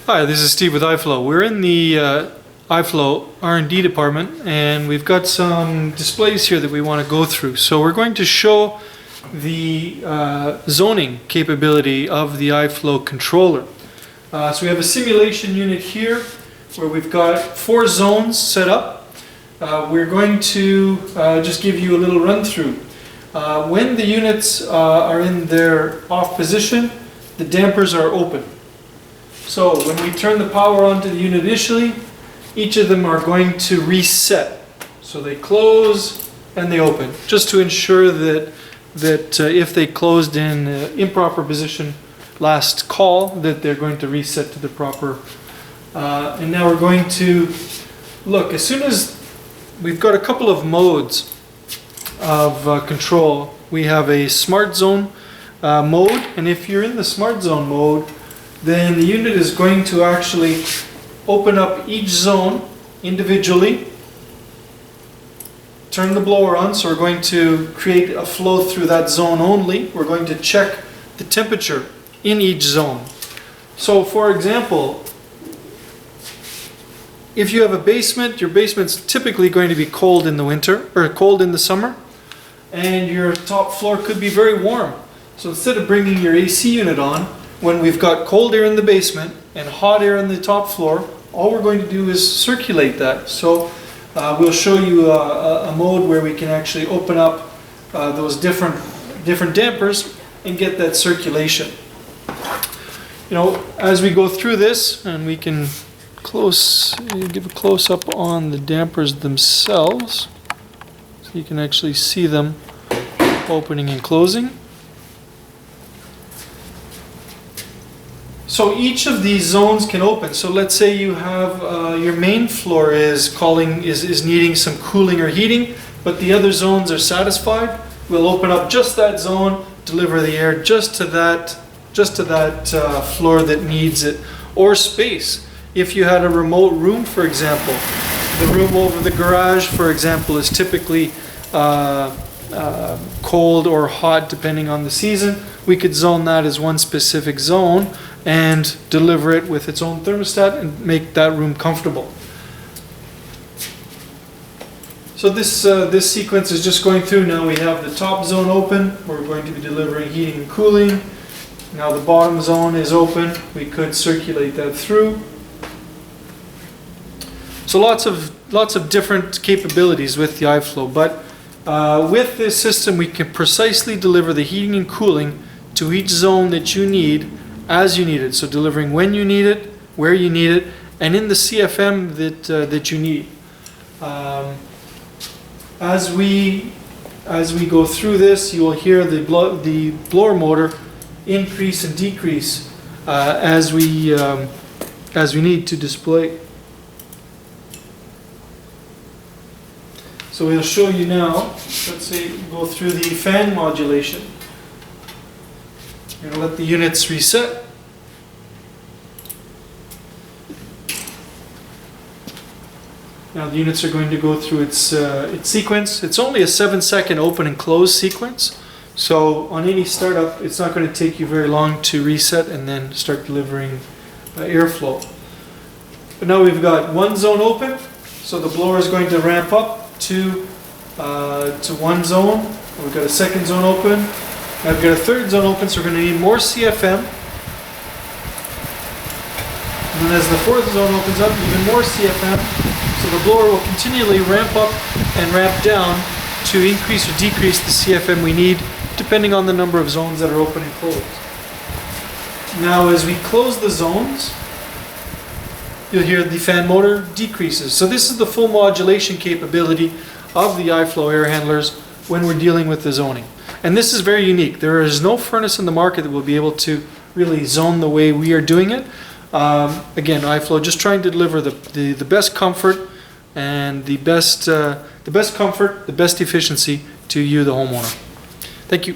Hi, this is Steve with iFLOW. We're in the iFLOW R&D department, and we've got some displays here that we want to go through. So we're going to show the zoning capability of the iFLOW controller. So we have a simulation unit here where we've got 4 zones set up. We're going to just give you a little run through. When the units are in their off position, the dampers are open. So when we turn the power on to the unit initially, each of them are going to reset. So they close and they open, just to ensure that if they closed in improper position last call, that they're going to reset to the proper. And now we're going to look, as soon as we've got a couple of modes of control. We have a smart zone mode, and if you're in the smart zone mode, then the unit is going to actually open up each zone individually, turn the blower on, so we're going to create a flow through that zone only. We're going to check the temperature in each zone. So for example, if you have a basement, your basement's typically going to be cold in the winter, or cold in the summer, and your top floor could be very warm. So instead of bringing your AC unit on, when we've got cold air in the basement and hot air in the top floor, all we're going to do is circulate that. So we'll show you a mode where we can actually open up those different dampers and get that circulation. You know, as we go through this, and we can give a close up on the dampers themselves, so you can actually see them opening and closing. So each of these zones can open. So let's say you have your main floor is needing some cooling or heating, but the other zones are satisfied. We'll open up just that zone, deliver the air just to that floor that needs it, or space. If you had a remote room, for example, the room over the garage, for example, is typically cold or hot depending on the season. We could zone that as one specific zone and deliver it with its own thermostat and make that room comfortable. So this sequence is just going through. Now we have the top zone open. We're going to be delivering heating and cooling. Now the bottom zone is open. We could circulate that through. So lots of different capabilities with the iFLOW, but with this system we can precisely deliver the heating and cooling to each zone that you need as you need it. So delivering when you need it, where you need it, and in the CFM that you need. As we go through this, you will hear the blower motor increase and decrease as we need to display. So we'll show you now. Let's say go through the fan modulation. We're going to let the units reset. Now the units are going to go through its sequence. It's only a 7-second open and close sequence. So on any startup, it's not going to take you very long to reset and then start delivering airflow. But now we've got one zone open, so the blower is going to ramp up to one zone. We've got a second zone open. Now we've got a third zone open, so we're going to need more CFM. And then as the fourth zone opens up, even more CFM. So the blower will continually ramp up and ramp down to increase or decrease the CFM we need, depending on the number of zones that are open and closed. Now as we close the zones, you'll hear the fan motor decreases. So this is the full modulation capability of the iFLOW air handlers when we're dealing with the zoning. And this is very unique. There is no furnace in the market that will be able to really zone the way we are doing it. Again, iFLOW just trying to deliver the best comfort and the best comfort, the best efficiency to you, the homeowner. Thank you.